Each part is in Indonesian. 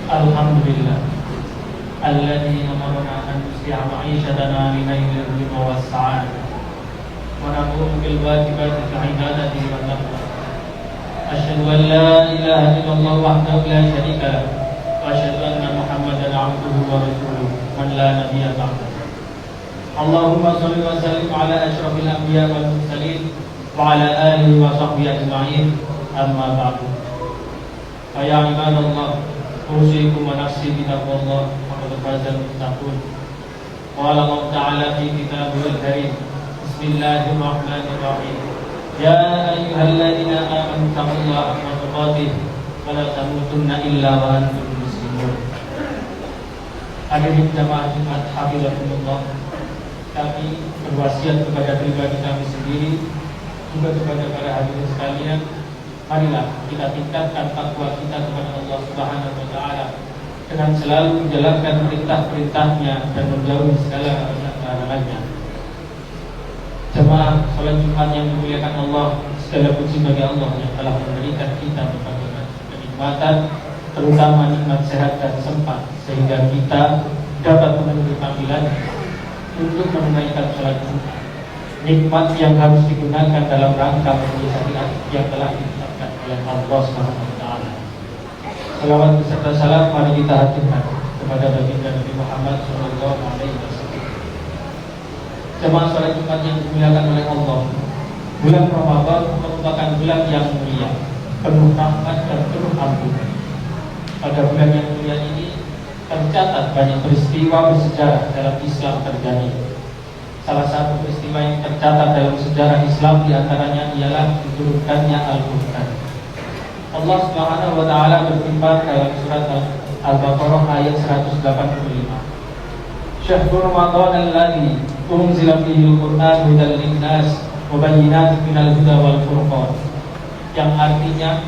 Alhamdulillah alladzi amarna an nusliha ma'ishatana li nailil ridha was sa'adah wa naqum bil wajibati fi ibadati wa taqwa. Asyhadu an la ilaha illallah wahdahu la syarika lah wa asyhadu anna Muhammadan 'abduhu wa rasuluh man la nabiyya ba'dahu. Allahumma shalli wa sallim ala asyrafil anbiya wal mursalin wa ala alihi wa sahbihi ajma'in. Amma ba'du. Ya ibadallah, usikum wa nafsi bitaqwallah, faqad fazal muttaqun. Qala Allah Ta'ala fi kitabihil karim, Bismillahirrahmanirrahim. Ya ayyuhalladzina amanu taqullaha haqqa tuqatih wa la tamutunna illa wa antum muslimun. Hadirin jamaah Jumat hafizakumullah, kami berwasiat kepada pribadi kami sendiri juga kepada para hadirin sekalian, marilah kita tingkatkan takwa kita kepada Allah Subhanahu wa Ta'ala dengan selalu menjalankan perintah-perintahnya dan menjauhi segala larangan-larangannya. Jemaah salat Jumat yang dimuliakan Allah, segala puji bagi Allah yang telah memberikan kita berbagai kenikmatan, terutama nikmat sehat dan sempat, sehingga kita dapat memenuhi panggilan untuk menunaikan salat Jumat. Nikmat yang harus digunakan dalam rangka memenuhi syariat yang telah ditetapkan oleh Allah Subhanahu wa Ta'ala. Salawat beserta salam mari kita haturkan kepada baginda Nabi Muhammad sallallahu alaihi wasallam. Jemaah salat Jumat yang dimuliakan oleh Allah, bulan Ramadan merupakan bulan yang mulia, penuh rahmat dan penuh ampunan. Pada bulan yang mulia ini tercatat banyak peristiwa bersejarah dalam Islam terjadi. Salah satu peristiwa yang tercatat dalam sejarah Islam diantaranya ialah diturunkannya Al-Quran. Allah Subhanahu wa Ta'ala berfirman dalam surat Al-Baqarah ayat 185. Syahrul Ramadan alladzi unzila fihi al-Qur'an hudan lin-nas wa bayyinatin minal huda wal furqan. Yang artinya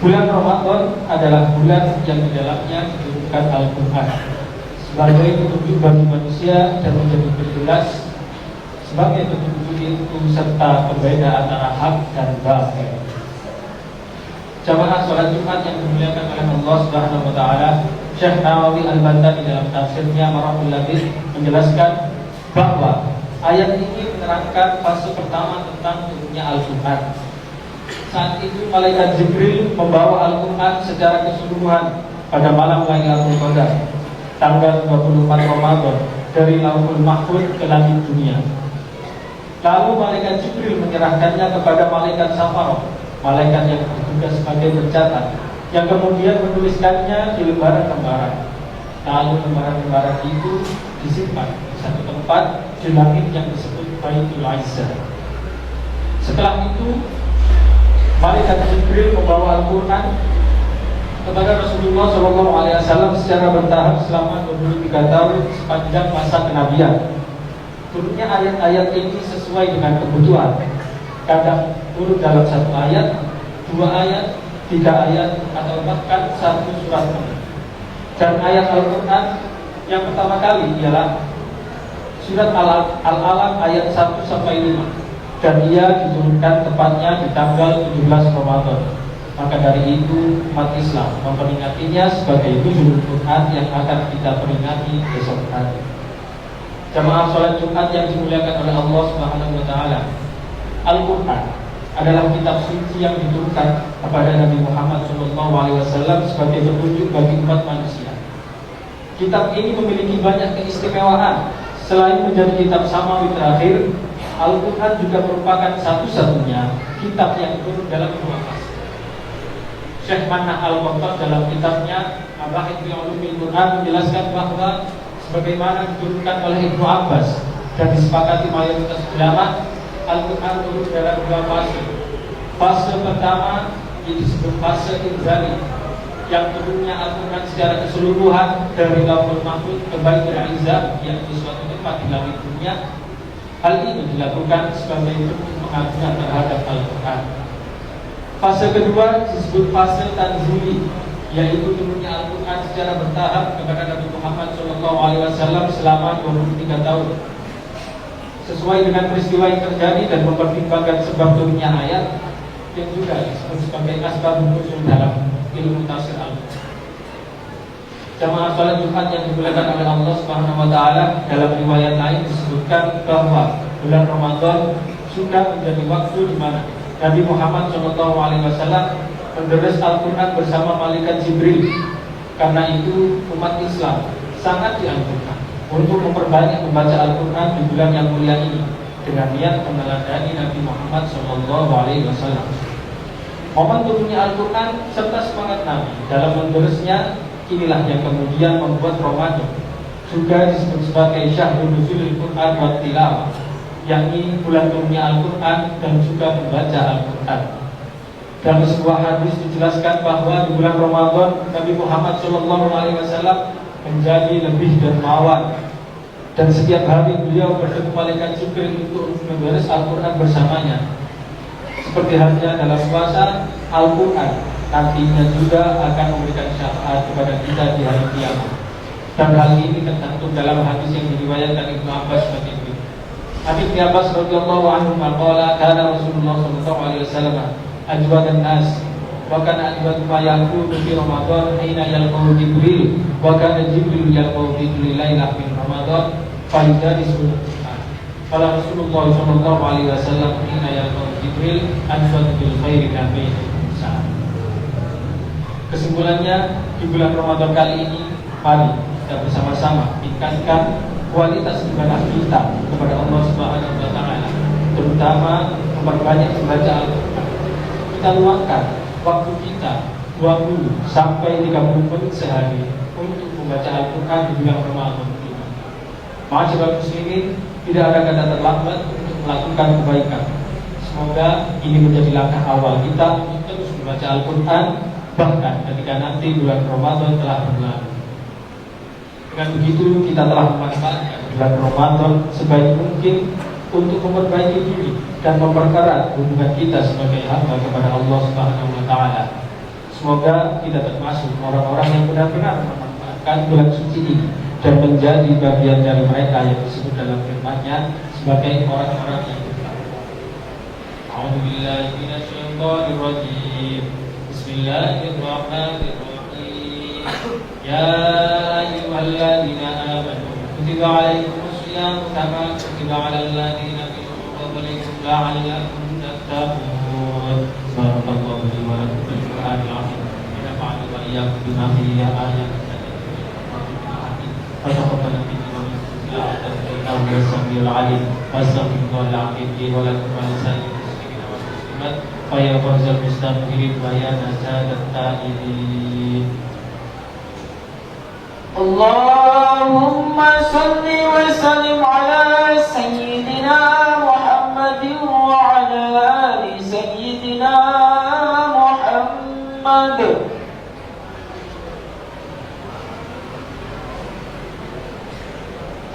bulan Ramadan adalah bulan yang di dalamnya diturunkan Al-Quran sebagai petunjuk bagi manusia dan menjadi penjelas sebagai petunjuk itu serta pembeda antara hak dan batil. Jamaah salat Jumat yang dimuliakan oleh Allah Subhanahu wa Ta'ala, Syekh Nawawi Al-Bantani dalam tafsirnya Marahul Labid menjelaskan bahwa ayat ini menerangkan fase pertama tentang turunnya Al-Quran. Saat itu malaikat Jibril membawa Al-Quran secara keseluruhan pada malam Lailatul Qadar tanggal 24 Ramadan dari Lauhul Mahfuz ke langit dunia. Lalu malaikat Jibril menyerahkannya kepada malaikat Safarah, malaikat yang bertugas sebagai pencatat, yang kemudian menuliskannya di lembaran-lembaran. Lalu lembaran-lembaran itu disimpan di satu tempat di langit yang disebut Baitul Izzah. Setelah itu malaikat Jibril membawa Al-Quran kepada Rasulullah SAW secara bertahap selama 23 tahun sepanjang masa kenabian. Turunnya ayat-ayat ini sesuai dengan kebutuhan. Kadang turun dalam satu ayat, 2 ayat, 3 ayat, atau bahkan 1 surat. Dan ayat Al-Quran yang pertama kali ialah surat Al-Alaq ayat 1-5. Dan ia diturunkan tepatnya di tanggal 17 Ramadan. Maka dari itu umat Islam memperingatinya sebagai nuzul Quran yang akan kita peringati besok hari. Jamaah salat Jumat yang dimuliakan oleh Allah Subhanahu wa Ta'ala, Al-Quran adalah kitab suci yang diturunkan kepada Nabi Muhammad SAW sebagai petunjuk bagi umat manusia. Kitab ini memiliki banyak keistimewaan. Selain menjadi kitab samawi terakhir, Al-Quran juga merupakan satu-satunya kitab yang turun dalam 2 fase. Syekh Manah Al-Qattan dalam kitabnya Mabahith fi Ulumil Quran menjelaskan bahwa sebagaimana diturunkan oleh Ibnu Abbas dan disepakati mayoritas ulama, Al-Quran turun dalam 2 fase. Fase pertama disebut fase inzali, yang turunnya Al-Quran secara keseluruhan dari Lauhul Mahfuz ke Baitul Izzah, yaitu suatu tempat di langit dunia. Hal ini dilakukan sebagai bentuk pengagungan terhadap Al-Quran. Fase kedua disebut fase tanzili, yaitu turunnya Al-Quran secara bertahap kepada Nabi Muhammad SAW selama 23 tahun. Sesuai dengan peristiwa yang terjadi dan mempertimbangkan sebab turunnya ayat yang juga disebut sebagai asbabun nuzul dalam ilmu tafsir Al-Quran. Jamaah salat Jumat yang dimuliakan oleh Allah Subhanahu wa taala, dalam riwayat lain disebutkan bahwa bulan Ramadan sudah menjadi waktu di mana Nabi Muhammad SAW menderes Al-Quran bersama malaikat Jibril. Karena itu umat Islam sangat dianjurkan untuk memperbanyak membaca Al-Quran di bulan yang mulia ini dengan niat meneladani Nabi Muhammad SAW. Momen turunnya Al-Quran serta semangat Nabi dalam menderesnya, inilah yang kemudian membuat Ramadan juga disebut sebagai Syahrul Nuzulil Quran wa Tilawah, yakni bulan turunnya Al-Quran dan juga membaca Al-Quran. Dalam sebuah hadis dijelaskan bahwa di bulan Ramadan Nabi Muhammad SAW menjadi lebih dermawan, dan setiap hari beliau bertemu malaikat Jibril untuk memberes Al-Quran bersamanya. Seperti halnya dalam puasa, Al-Quran nantinya juga akan memberikan syafaat kepada kita di hari kiamat. Dan hal ini tercantum dalam hadis yang diriwayatkan Ibnu Abbas seperti ini. Ibnu Abbas radhiyallahu anhu qala kana Rasulullah sallallahu alaihi wasallam ajwadan nas wa kana ajwadu ma yakunu fi Ramadan hina yalqahu Jibril wa kana Jibril yalqahu fi kulli lailah min Ramadan fa yudarisu. Qala Rasulullah sallallahu alaihi wasallam hina yalqahu Jibril ajwadu bil khairi nabi. Kesimpulannya, di bulan Ramadan kali ini mari kita bersama-sama tingkatkan kualitas ibadah kita kepada Allah Subhanahu wa taala, terutama memperbanyak membaca Al-Quran. Kita luangkan waktu kita 20 sampai 30 menit sehari untuk membaca Al-Quran di bulan Ramadan ini. Ma'asyiral muslimin, tidak ada kata terlambat untuk melakukan kebaikan. Semoga ini menjadi langkah awal kita untuk terus membaca Al-Quran bahkan ketika nanti bulan Ramadan telah berlalu. Dengan begitu kita telah memanfaatkan bulan Ramadan sebaik mungkin untuk memperbaiki diri dan mempererat hubungan kita sebagai hamba kepada Allah Subhanahu wa taala. Semoga kita termasuk orang-orang yang benar-benar memanfaatkan bulan suci ini dan menjadi bagian dari mereka yang disebut dalam firman-Nya sebagai orang-orang yang bertakwa. A'udzubillahi minasyaitonir rajim. Bismillahirrahmanirrahim. Ya ayyuhalladzina amanu kutiba 'alaikumus shiyam kama kutiba 'alal ladzina min qablikum la'allakum tattaqun. Barakallahu li wa lakum fil Qur'anil 'azim. Nafa'ani wa iyyakum bima fihi ayatin fataqabbal minni wa minkum innahu as-sami'ul 'alim. Wassalamu'alaikum warahmatullahi wabarakatuh. Faya fawzal mustaghfirin wa ya najadat ta'ibin. Allahumma salli wa sallim ala sayyidina Muhammadin wa ala ali sayyidina Muhammad.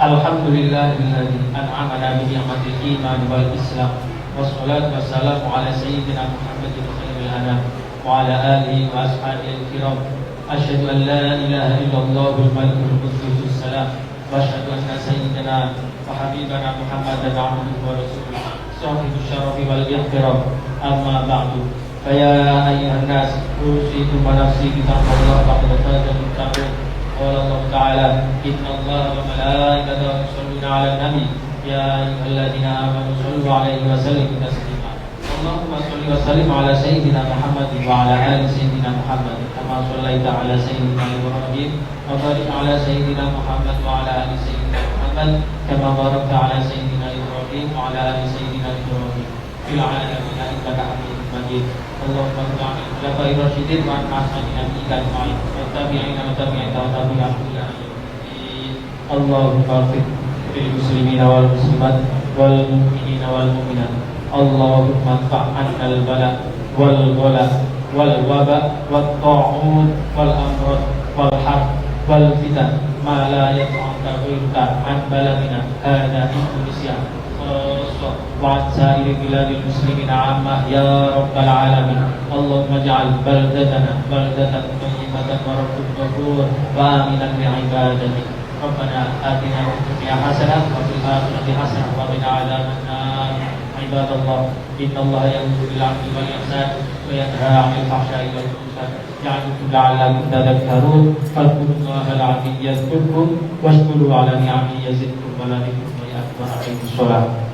Alhamdulillahilladzi an'amana bi ni'matil iman wal islam. Wassalatu wassalamu ala sayyidina Muhammadin khairil anam wa ala alihi wa ashabihi al-kiram. Asyhadu an la ilaha illallahul malikul quddus salam wa asyhadu anna sayyidina wa habibana Muhammadan abduhu wa rasuluh sahibul syarafi wal ihtiram. Amma ba'du. Fa ya ayyuhan nas usikum wa nafsi bi taqwallahi faqad fazal muttaqin. Qala Allah ta'ala innallaha wa malaikatahu yusholluna 'alan nabi. Ya ayyuhalladzina amanu shallu 'alaihi wa sallimu taslima. Allahumma shalli wa sallim ala sayyidina Muhammadin wa ala ali sayyidina Muhammadin kama shallaita ala sayyidina Ibrahim wa barik ala sayyidina Muhammad wa ala ali sayyidina Muhammad kama barakta ala sayyidina Ibrahim wa ala ali sayyidina Ibrahim fil 'alamin innaka Hamidum Majid. Allahumma salli ala khairir rasyidin wa ala nabiyyika ajma'in wa tabi'ina wa tabi'in ila Allahumma ighfir lil muslimina wal muslimat wal mu'minina wal mu'minat. Allahumma fa'an al-bala wal ghala wal waba wat ta'un wal amrad wal harb wal fitan ma la yata'aka ghairuka an baladina hadha Indonesia wa sa'iri biladil muslimina 'amma ya rabbal alamin. Allahumma ij'al baldatana baldatan thayyibatan wa rabbul ghafur wa aminan bi ibadatik. Rabbana atina fid dunya hasanah wa fil akhirati hasanah wa qina adzabannar. ibadallah, innallaha ya'muru bil 'adli wal ihsan wa yanha 'anil fahsya'i wal munkar ya'idzukum la'allakum tadhakkarun. Fadhkurullahal 'azim yadhkurkum washkuru 'ala ni'amihi yazidkum wa la dhikrullahi akbar. Aqimish shalah.